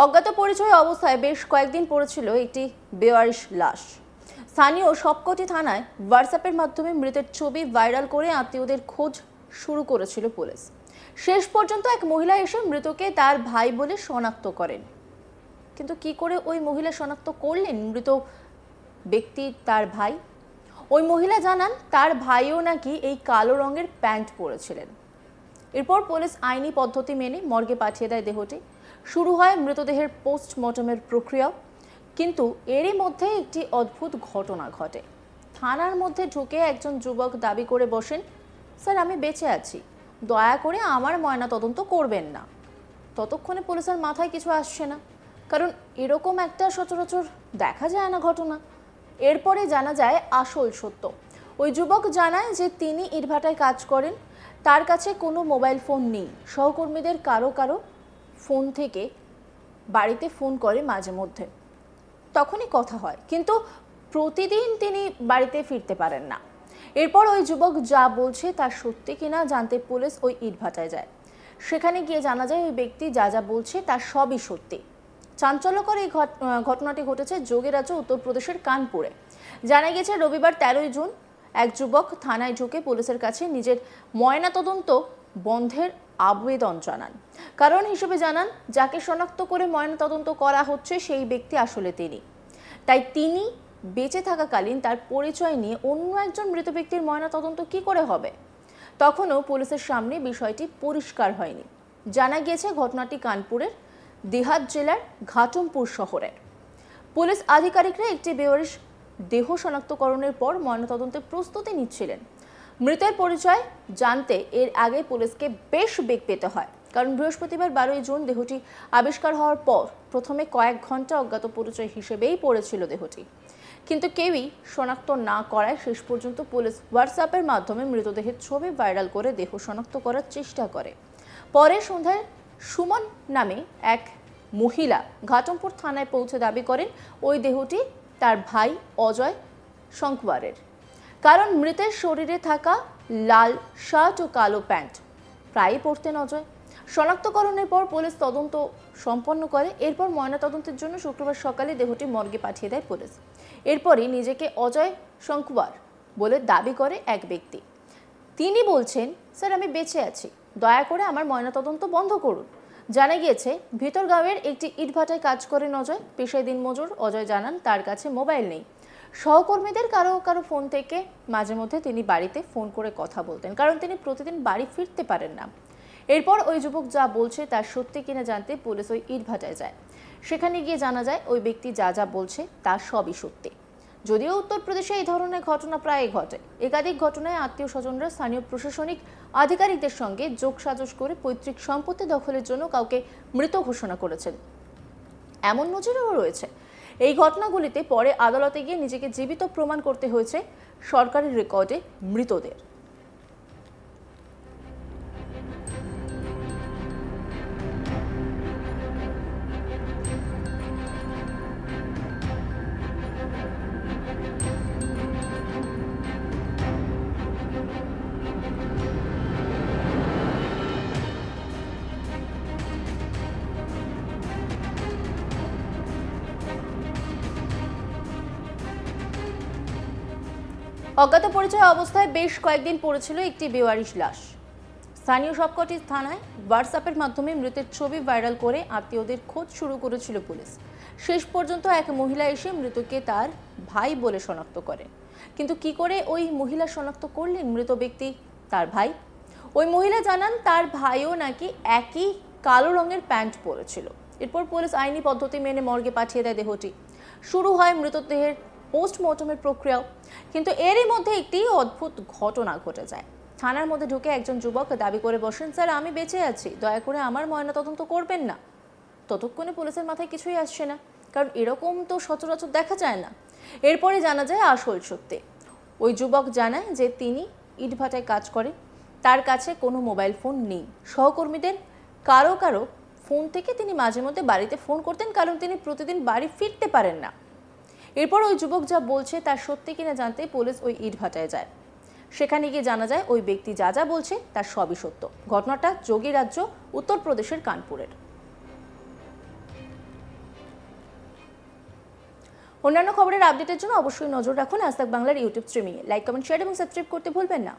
অজ্ঞাত পরিচয় অবস্থায় বেশ কয়েকদিন পড়েছিল একটি বেওয়ারিশ লাশ। স্থানীয় সবকটি থানায় হোয়াটসঅ্যাপের মাধ্যমে মৃতের ছবি ভাইরাল করে আত্মীয়দের খোঁজ শুরু করেছিল পুলিশ। শেষ পর্যন্ত এক মহিলা এসে মৃতকে তার ভাই বলে শনাক্ত করেন। কিন্তু কি করে ওই মহিলা শনাক্ত করলেন মৃত ব্যক্তি তার ভাই? ওই মহিলা জানান তার ভাইও নাকি এই কালো রঙের প্যান্ট পরেছিলেন। এরপর পুলিশ আইনি পদ্ধতি মেনে মর্গে পাঠিয়ে দেয় দেহটি। শুরু হয় মৃতদেহের পোস্টমর্টমের প্রক্রিয়া। কিন্তু এরই মধ্যে একটি অদ্ভুত ঘটনা ঘটে। থানার মধ্যে ঢুকে একজন যুবক দাবি করে বসেন, স্যার আমি বেঁচে আছি, দয়া করে আমার ময়না তদন্ত করবেন না। ততক্ষণে পুলিশের মাথায় কিছু আসছে না, কারণ এরকম একটা সচরাচর দেখা যায় না ঘটনা। এরপরে জানা যায় আসল সত্য। ওই যুবক জানায় যে তিনি ইটভাটায় কাজ করেন, তার কাছে কোনো মোবাইল ফোন নেই। সহকর্মীদের কারো ফোন থেকে বাড়িতে ফোন করে মাঝে মধ্যে, তখনই কথা হয়, কিন্তু প্রতিদিন তিনি বাড়িতে ফিরতে পারেন না। এরপর ওই যুবক যা বলছে তা সত্যি কিনা জানতে পুলিশ ওই ইটভাটায় যায়। সেখানে গিয়ে জানা যায় ওই ব্যক্তি যা যা বলছে তার সবই সত্যি। চাঞ্চল্যকর এই ঘটনাটি ঘটেছে যোগীরাজ্য উত্তরপ্রদেশের কানপুরে। জানা গেছে রবিবার 13 জুন এক যুবক থানায় ঢুকে পুলিশের কাছে নিজের ময়নাতদন্ত বন্ধের আবেদন জানান। কারণ হিসেবে জানান যাকে শনাক্ত করে ময়নাতদন্ত করা হচ্ছে সেই ব্যক্তি আসলে তিনি। তাই তিনি বেঁচে থাকাকালীন তার পরিচয় নিয়ে অন্য একজন মৃত ব্যক্তির ময়নাতদন্ত কি করে হবে? তখনও পুলিশের সামনে বিষয়টি পরিষ্কার হয়নি। জানা গিয়েছে ঘটনাটি কানপুরের দেহাত জেলার ঘাটমপুর শহরের। পুলিশ আধিকারিকরা একটি বেওয়ারিশ দেহ শনাক্তকরণের পর ময়নাতদন্তের প্রস্তুতি নিচ্ছিলেন। মৃতের পরিচয় জানতে এর আগে পুলিশকে বেশ বেগ পেতে হয়, কারণ বৃহস্পতিবার 12 জুন দেহটি আবিষ্কার হওয়ার পর প্রথমে কয়েক ঘন্টা অজ্ঞাত পরিচয় হিসেবেই পড়েছিল দেহটি। কিন্তু কেউই শনাক্ত না করায় শেষ পর্যন্ত পুলিশ হোয়াটসঅ্যাপের মাধ্যমে মৃতদেহের ছবি ভাইরাল করে দেহ শনাক্ত করার চেষ্টা করে। পরে সন্ধ্যায় সুমন নামে এক মহিলা ঘাটমপুর থানায় পৌঁছে দাবি করেন ওই দেহটি তার ভাই অজয় শঙ্কওয়ারের। কারণ মৃতের শরীরে থাকা লাল শার্ট ও কালো প্যান্ট প্রায়ই পরতেন অজয়। শনাক্তকরণের পর পুলিশ তদন্ত সম্পন্ন করে। এরপর ময়নাতদন্তের জন্য শুক্রবার সকালে দেহটি মর্গে পাঠিয়ে দেয় পুলিশ। এরপরই নিজেকে অজয় শঙ্কওয়ার বলে দাবি করে এক ব্যক্তি। তিনি বলছেন, স্যার আমি বেঁচে আছি, দয়া করে আমার ময়নাতদন্ত বন্ধ করুন। জানা গিয়েছে ভিতরগাঁওয়ের একটি ইটভাটায় কাজ করেন অজয়, পেশায় দিনমজুর। অজয় জানান তার কাছে মোবাইল নেই। সহকর্মীদের কারো ফোন থেকে মাঝে মধ্যে তিনি বাড়িতে ফোন করে কথা বলতেন, কারণ তিনি প্রতিদিন বাড়ি ফিরতে পারেন না। এরপর ওই যুবক যা বলছে তার সত্যি কিনা জানতে পুলিশ ওই ইটভাটায় যায়। সেখানে গিয়ে জানা যায় ওই ব্যক্তি যা যা বলছে তা সবই সত্যি। যদিও উত্তরপ্রদেশে এই ধরনের ঘটনা প্রায়ই ঘটে। একাধিক ঘটনায় আত্মীয় স্বজনরা স্থানীয় প্রশাসনিক আধিকারিকদের সঙ্গে যোগসাজশ করে পৈতৃক সম্পত্তি দখলের জন্য কাউকে মৃত ঘোষণা করেছেন, এমন নজিরও রয়েছে। এই ঘটনাগুলিতে পরে আদালতে গিয়ে নিজেকে জীবিত প্রমাণ করতে হয়েছে সরকারি রেকর্ডে মৃতদের। অজ্ঞাত পরিচয় অবস্থায় বেশ কয়েকদিন পড়েছিল একটি বেওয়ারিশ লাশ। স্থানীয় সবকটি থানায় হোয়াটসঅ্যাপের মাধ্যমে মৃতের ছবি ভাইরাল করে আত্মীয়দের খোঁজ শুরু করেছিল পুলিশ। শেষ পর্যন্ত এক মহিলা এসে মৃতকে তার ভাই বলে শনাক্ত করে। কিন্তু কি করে ওই মহিলা শনাক্ত করলেন মৃত ব্যক্তি তার ভাই? ওই মহিলা জানান তার ভাইও নাকি একই কালো রঙের প্যান্ট পরেছিল। এরপর পুলিশ আইনি পদ্ধতি মেনে মর্গে পাঠিয়ে দেয় দেহটি। শুরু হয় মৃতদেহের পোস্টমর্টমের প্রক্রিয়াও। কিন্তু এরই মধ্যে একটি অদ্ভুত ঘটনা ঘটে যায়। থানার মধ্যে ঢুকে একজন যুবক দাবি করে বসেন, স্যার আমি বেঁচে আছি, দয়া করে আমার ময়নাতদন্ত করবেন না। ততক্ষণে পুলিশের মাথায় কিছুই আসছে না, কারণ এরকম তো সচরাচর দেখা যায় না। এরপরে জানা যায় আসল সত্যি। ওই যুবক জানায় যে তিনি ইটভাটায় কাজ করেন, তার কাছে কোনো মোবাইল ফোন নেই। সহকর্মীদের কারো ফোন থেকে তিনি মাঝে মধ্যে বাড়িতে ফোন করতেন, কারণ তিনি প্রতিদিন বাড়ি ফিরতে পারেন না। এরপর ওই যুবক যা বলছে তার সত্যি কিনা জানতে পুলিশ ওই ইটভাটায় যায়। সেখানে গিয়ে জানা যায় ওই ব্যক্তি যা যা বলছে তার সবই সত্য। ঘটনাটা যোগীরাজ্য উত্তরপ্রদেশের কানপুরের। অন্যান্য খবরের আপডেটের জন্য অবশ্যই নজর রাখুন আজ তাক বাংলার ইউটিউব স্ট্রিমিংয়ে। লাইক, কমেন্ট, শেয়ার এবং সাবস্ক্রাইব করতে ভুলবেন না।